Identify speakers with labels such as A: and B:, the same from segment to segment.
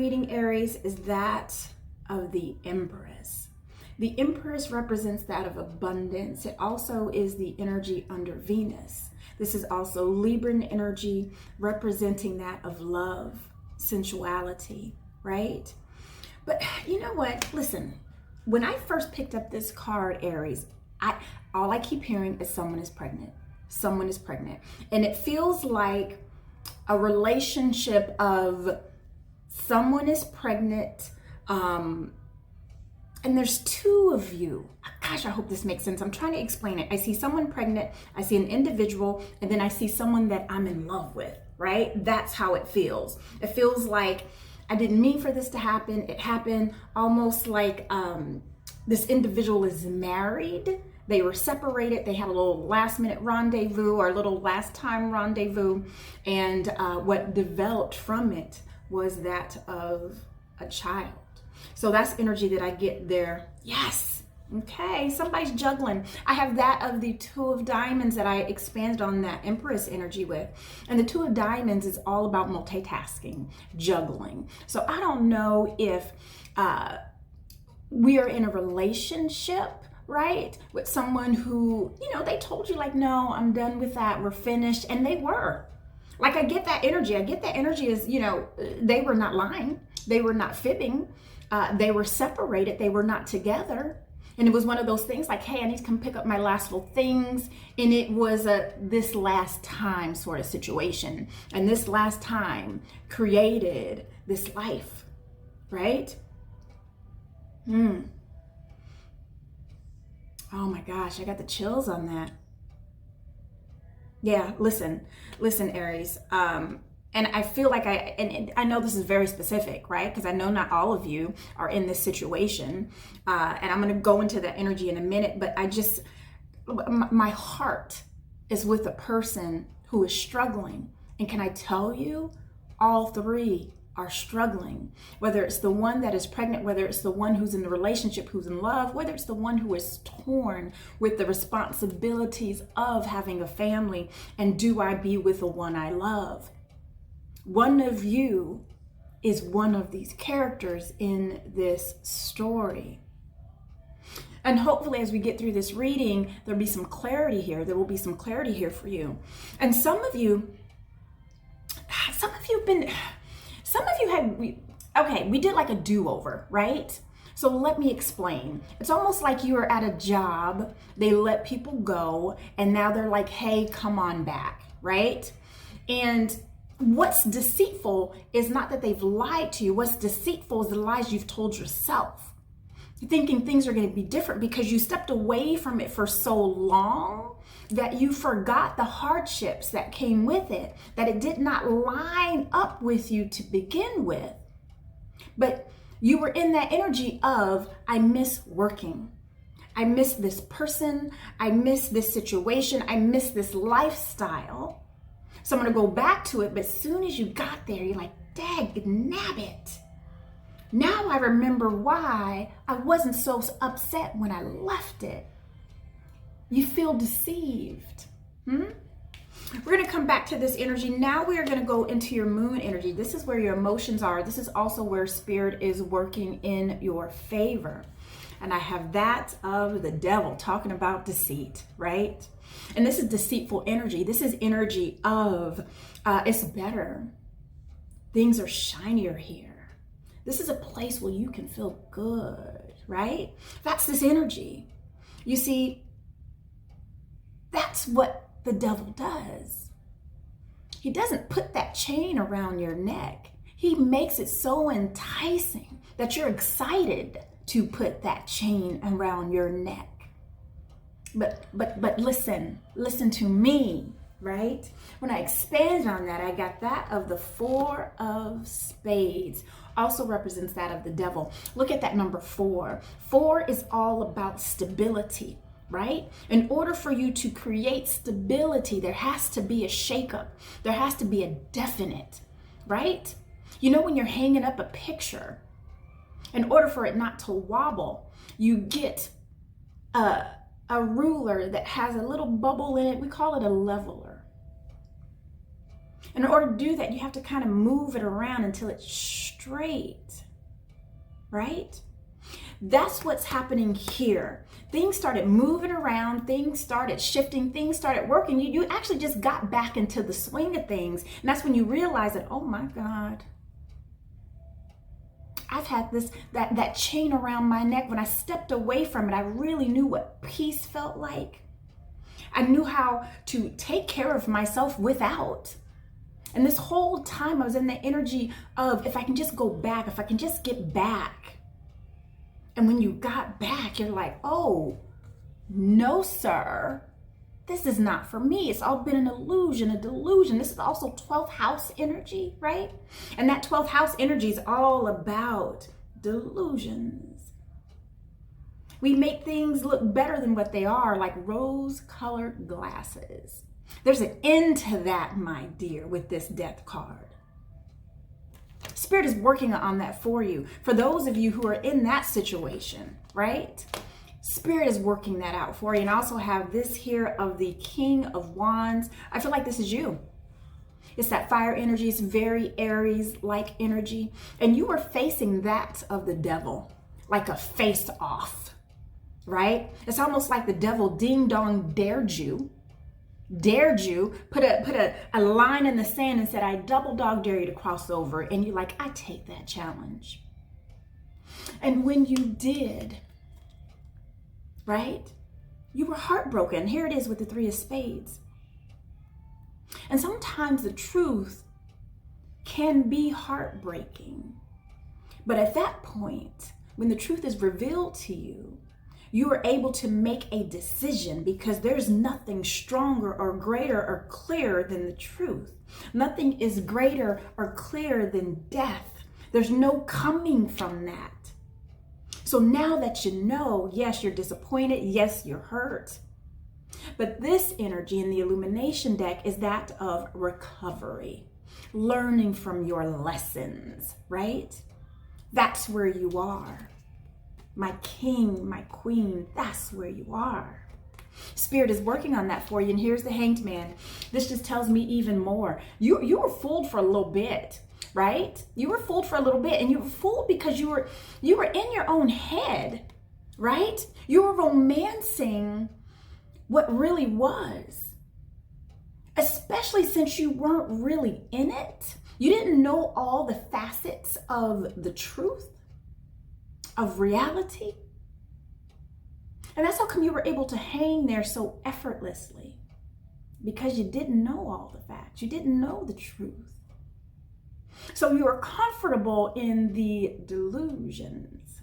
A: reading, Aries, is that of the Empress. The Empress represents that of abundance. It also is the energy under Venus. This is also Libran energy, representing that of love, sensuality, right? But you know what? Listen, when I first picked up this card, Aries, all I keep hearing is someone is pregnant. Someone is pregnant. And it feels like a relationship of someone is pregnant, and there's two of you. Gosh, I hope this makes sense. I'm trying to explain it. I see someone pregnant, I see an individual, and then I see someone that I'm in love with, right? That's how it feels. It feels like I didn't mean for this to happen. It happened almost like this individual is married. They were separated. They had a little last minute rendezvous or a little last time rendezvous. And what developed from it was that of a child. So that's energy that I get there. Yes. Okay. Somebody's juggling. I have that of the Two of Diamonds that I expanded on that Empress energy with. And the Two of Diamonds is all about multitasking, juggling. So I don't know if we are in a relationship, right, with someone who, you know, they told you like, no, I'm done with that. We're finished. And they were. Like, I get that energy. I get that energy as, you know, they were not lying. They were not fibbing. They were separated. They were not together. And it was one of those things like, hey, I need to come pick up my last little things. And it was a this last time sort of situation. And this last time created this life, right? Oh my gosh, I got the chills on that. Yeah, listen, Aries. And I feel like and I know this is very specific, right? Because I know not all of you are in this situation. And I'm going to go into that energy in a minute, but my heart is with a person who is struggling. And can I tell you, all three are struggling, whether it's the one that is pregnant, whether it's the one who's in the relationship, who's in love, whether it's the one who is torn with the responsibilities of having a family, and do I be with the one I love? One of you is one of these characters in this story. And hopefully as we get through this reading, there'll be some clarity here. There will be some clarity here for you. And some of you we did like a do-over, right? So let me explain. It's almost like you were at a job, they let people go, and now they're like, hey, come on back, right? And what's deceitful is not that they've lied to you. What's deceitful is the lies you've told yourself. You're thinking things are going to be different because you stepped away from it for so long that you forgot the hardships that came with it, that it did not line up with you to begin with. But you were in that energy of, I miss working. I miss this person. I miss this situation. I miss this lifestyle. So I'm going to go back to it. But as soon as you got there, you're like, dag nabbit. Now I remember why I wasn't so upset when I left it. You feel deceived. We're going to come back to this energy. Now we are going to go into your moon energy. This is where your emotions are. This is also where spirit is working in your favor. And I have that of the devil talking about deceit, right? And this is deceitful energy. This is energy of it's better. Things are shinier here. This is a place where you can feel good, right? That's this energy. You see, that's what the devil does. He doesn't put that chain around your neck. He makes it so enticing that you're excited to put that chain around your neck. But listen to me, right? When I expand on that, I got that of the Four of Spades. Also represents that of the devil. Look at that number 4. 4 is all about stability, right? In order for you to create stability, there has to be a shakeup. There has to be a definite, right? You know, when you're hanging up a picture, in order for it not to wobble, you get a ruler that has a little bubble in it. We call it a leveler. In order to do that, you have to kind of move it around until it's straight, right? That's what's happening here. Things started moving around, things started shifting, things started working. You actually just got back into the swing of things. And that's when you realize that, oh my God, I've had that chain around my neck. When I stepped away from it, I really knew what peace felt like. I knew how to take care of myself without. And this whole time I was in the energy of, if I can just go back, if I can just get back. And when you got back, you're like, oh, no, sir. This is not for me. It's all been an illusion, a delusion. This is also 12th house energy, right? And that 12th house energy is all about delusions. We make things look better than what they are, like rose-colored glasses. There's an end to that, my dear, with this death card. Spirit is working on that for you. For those of you who are in that situation, right? Spirit is working that out for you. And I also have this here of the King of Wands. I feel like this is you. It's that fire energy. It's very Aries-like energy. And you are facing that of the devil, like a face-off, right? It's almost like the devil ding-dong dared you, put a line in the sand and said, I double dog dare you to cross over. And you're like, I take that challenge. And when you did, right, you were heartbroken. Here it is with the 3 of Spades. And sometimes the truth can be heartbreaking. But at that point, when the truth is revealed to you, you are able to make a decision, because there's nothing stronger or greater or clearer than the truth. Nothing is greater or clearer than death. There's no coming from that. So now that you know, yes, you're disappointed. Yes, you're hurt. But this energy in the illumination deck is that of recovery, learning from your lessons, right? That's where you are. My king, my queen, that's where you are. Spirit is working on that for you. And here's the Hanged Man. This just tells me even more. You were fooled for a little bit, right? You were fooled for a little bit, and you were fooled because you were in your own head, right? You were romancing what really was, especially since you weren't really in it. You didn't know all the facets of the truth, of reality. And that's how come you were able to hang there so effortlessly, because you didn't know all the facts. You didn't know the truth. So you were comfortable in the delusions.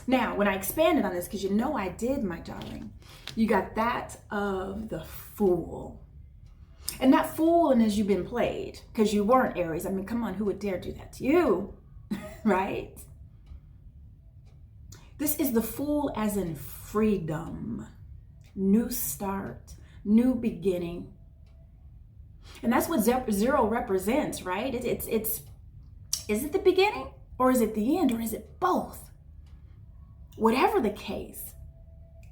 A: Now, when I expanded on this, because you know I did, my darling, you got that of the Fool. And that fool, and as you've been played, because you weren't Aries. I mean, come on, who would dare do that to you, right? This is the Fool as in freedom, new start, new beginning. And that's what zero represents, right? Is it the beginning, or is it the end, or is it both? Whatever the case,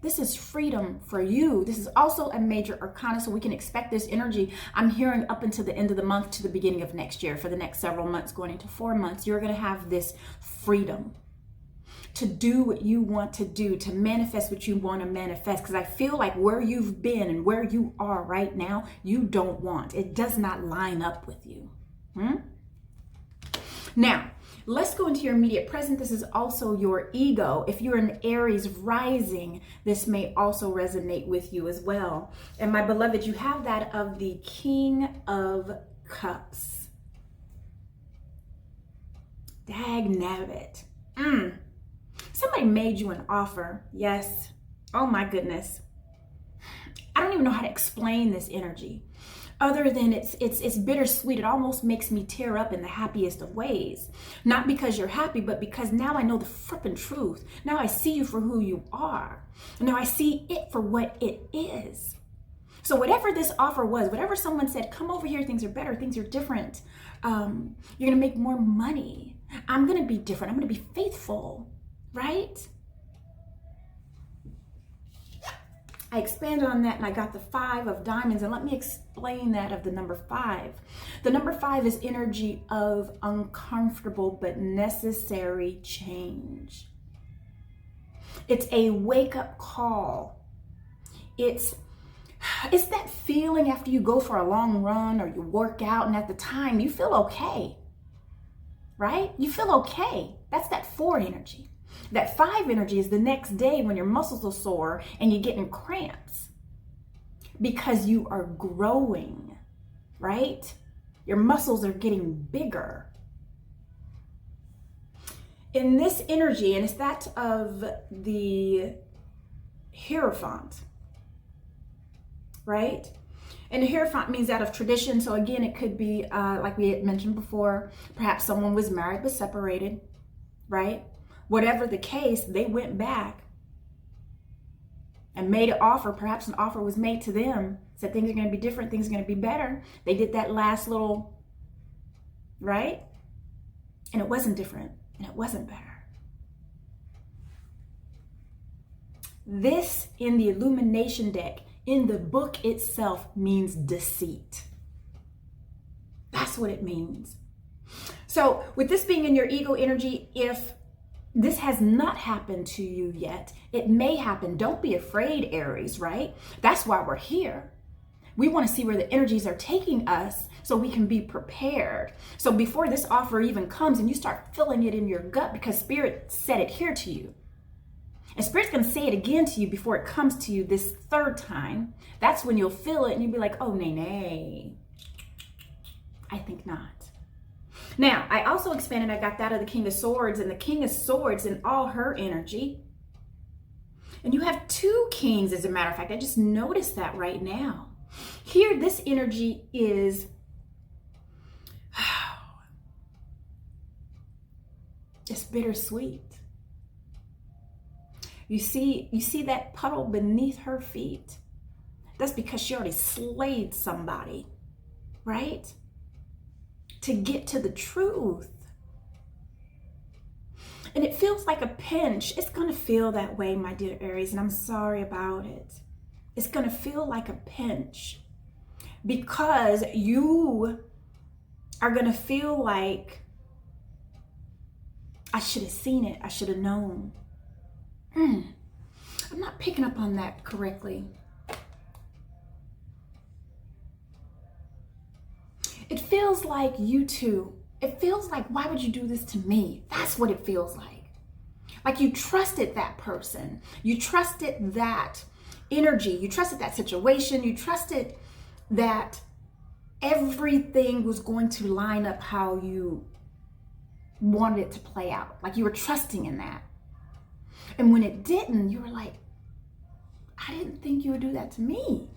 A: this is freedom for you. This is also a major arcana, so we can expect this energy. I'm hearing up until the end of the month to the beginning of next year. For the next several months, going into 4 months, you're going to have this freedom to do what you want to do, to manifest what you want to manifest. Because I feel like where you've been and where you are right now, you don't want. It does not line up with you. Now, let's go into your immediate present. This is also your ego. If you're an Aries rising, this may also resonate with you as well. And my beloved, you have that of the King of Cups. Dag nabbit. Somebody made you an offer. Yes. Oh my goodness. I don't even know how to explain this energy, other than it's bittersweet. It almost makes me tear up in the happiest of ways. Not because you're happy, but because now I know the frippin' truth. Now I see you for who you are. Now I see it for what it is. So whatever this offer was, whatever someone said, come over here, things are better, things are different. You're gonna make more money. I'm gonna be different. I'm gonna be faithful, right? I expanded on that and I got the 5 of diamonds. And let me explain that of the number 5. The number 5 is energy of uncomfortable but necessary change. It's a wake-up call. It's that feeling after you go for a long run or you work out and at the time you feel okay, right? You feel okay. That's that 4 energy. That 5 energy is the next day when your muscles are sore and you're getting cramps because you are growing, right? Your muscles are getting bigger. In this energy, and it's that of the Hierophant, right? And the Hierophant means out of tradition. So again, it could be like we had mentioned before, perhaps someone was married but separated, right? Whatever the case, they went back and made an offer. Perhaps an offer was made to them, said things are going to be different, things are going to be better. They did that last little, right? And it wasn't different and it wasn't better. This in the illumination deck, in the book itself, means deceit. That's what it means. So with this being in your ego energy, if this has not happened to you yet, it may happen. Don't be afraid, Aries, right? That's why we're here. We want to see where the energies are taking us so we can be prepared. So before this offer even comes and you start feeling it in your gut because Spirit said it here to you. And Spirit's going to say it again to you before it comes to you this 3rd time. That's when you'll feel it and you'll be like, oh, nay. I think not. Now, I also expanded, I got that of the King of Swords, and the King of Swords in all her energy. And you have 2 kings, as a matter of fact. I just noticed that right now. Here, this energy is, it's bittersweet. You see that puddle beneath her feet? That's because she already slayed somebody, right? To get to the truth. And it feels like a pinch. It's going to feel that way, my dear Aries, and I'm sorry about it. It's going to feel like a pinch because you are going to feel like, I should have seen it. I should have known. I'm not picking up on that correctly. It feels like you two, it feels like, why would you do this to me? That's what it feels like. Like you trusted that person. You trusted that energy. You trusted that situation. You trusted that everything was going to line up how you wanted it to play out. Like you were trusting in that. And when it didn't, you were like, I didn't think you would do that to me.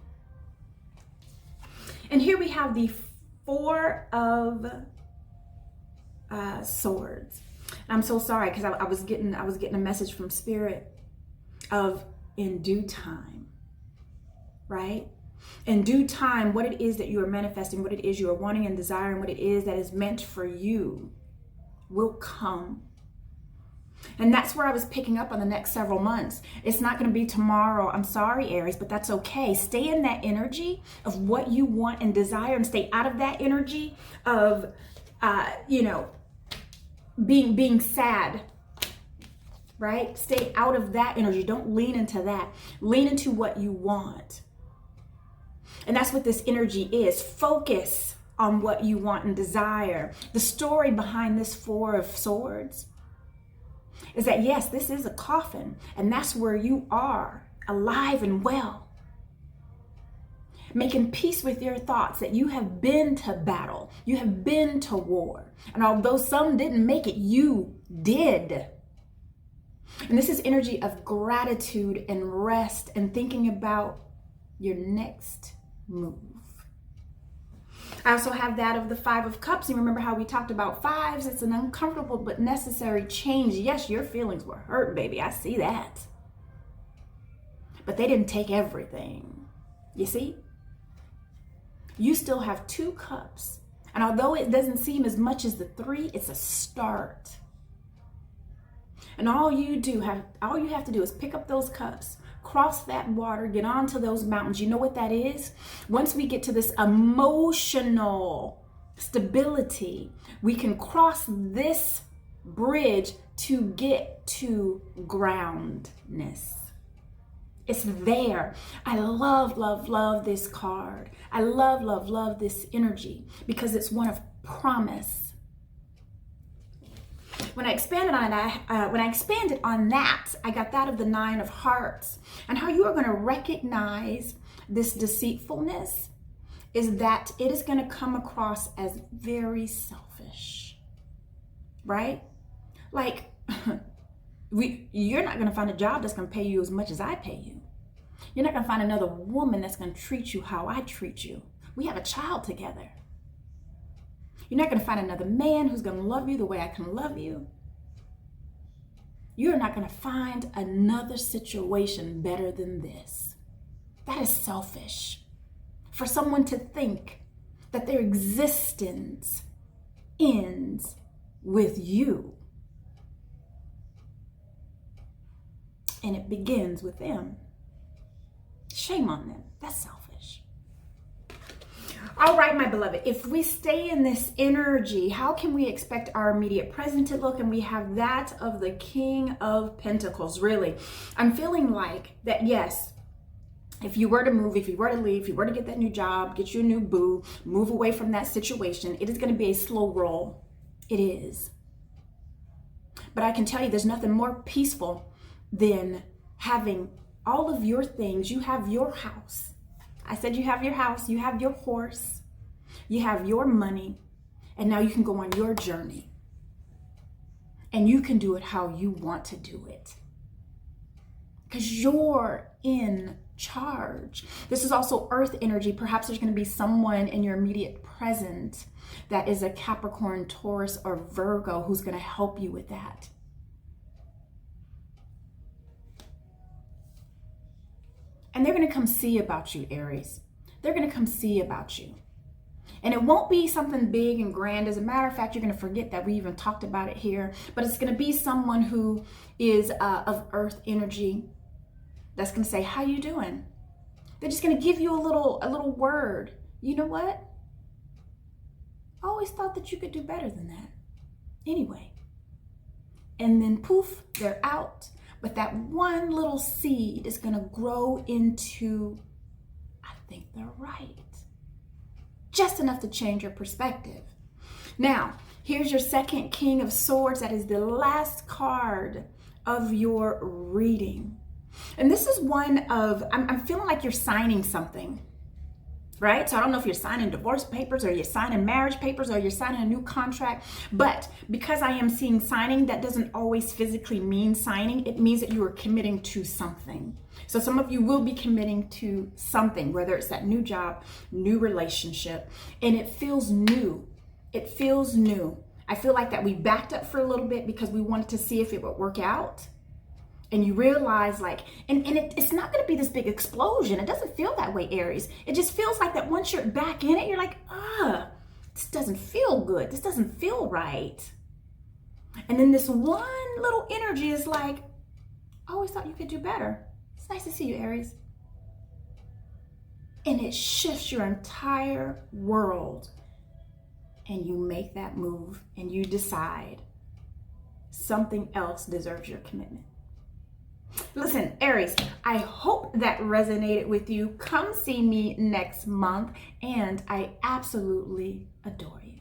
A: And here we have the 4 of Swords. And I'm so sorry because I was getting a message from Spirit of in due time, right? In due time, what it is that you are manifesting, what it is you are wanting and desiring, what it is that is meant for you will come. And that's where I was picking up on the next several months. It's not going to be tomorrow. I'm sorry, Aries, but that's okay. Stay in that energy of what you want and desire and stay out of that energy of, being sad, right? Stay out of that energy. Don't lean into that. Lean into what you want. And that's what this energy is. Focus on what you want and desire. The story behind this 4 of Swords is that, yes, this is a coffin, and that's where you are, alive and well. Making peace with your thoughts that you have been to battle, you have been to war. And although some didn't make it, you did. And this is energy of gratitude and rest and thinking about your next move. I also have that of the 5 of Cups. You remember how we talked about 5s? It's an uncomfortable but necessary change. Yes, your feelings were hurt, baby. I see that. But they didn't take everything. You see? You still have 2 cups. And although it doesn't seem as much as the 3, it's a start. And all you have to do is pick up those cups, cross that water, get onto those mountains. You know what that is? Once we get to this emotional stability, we can cross this bridge to get to groundness. It's there. I love, love, love this card. I love, love, love this energy because it's one of promise. When I expanded on that, I got that of the 9 of Hearts. And how you are going to recognize this deceitfulness is that it is going to come across as very selfish, right? Like, you're not going to find a job that's going to pay you as much as I pay you. You're not going to find another woman that's going to treat you how I treat you. We have a child together. You're not going to find another man who's going to love you the way I can love you. You're not going to find another situation better than this. That is selfish. For someone to think that their existence ends with you. And it begins with them. Shame on them. That's selfish. All right, my beloved, if we stay in this energy, how can we expect our immediate present to look? And we have that of the King of Pentacles, really. I'm feeling like that, yes, if you were to move, if you were to leave, if you were to get that new job, get you a new boo, move away from that situation, it is going to be a slow roll. It is. But I can tell you there's nothing more peaceful than having all of your things. You have your house. I said you have your house, you have your horse, you have your money, and now you can go on your journey. And you can do it how you want to do it. Because you're in charge. This is also earth energy. Perhaps there's going to be someone in your immediate present that is a Capricorn, Taurus, or Virgo who's going to help you with that. And they're going to come see about you, Aries. They're going to come see about you. And it won't be something big and grand. As a matter of fact, you're going to forget that we even talked about it here. But it's going to be someone who is of earth energy that's going to say, how you doing? They're just going to give you a little word. You know what? I always thought that you could do better than that. Anyway. And then poof, they're out. But that one little seed is going to grow into, I think they're right. Just enough to change your perspective. Now, here's your second King of Swords. That is the last card of your reading. And this is one of, I'm feeling like you're signing something, right? So I don't know if you're signing divorce papers or you're signing marriage papers or you're signing a new contract. But because I am seeing signing, that doesn't always physically mean signing. It means that you are committing to something. So some of you will be committing to something, whether it's that new job, new relationship, and it feels new. It feels new. I feel like that we backed up for a little bit because we wanted to see if it would work out. And you realize it's not going to be this big explosion. It doesn't feel that way, Aries. It just feels like that once you're back in it, you're like, this doesn't feel good. This doesn't feel right. And then this one little energy is like, I always thought you could do better. It's nice to see you, Aries. And it shifts your entire world. And you make that move and you decide something else deserves your commitment. Listen, Aries, I hope that resonated with you. Come see me next month, and I absolutely adore you.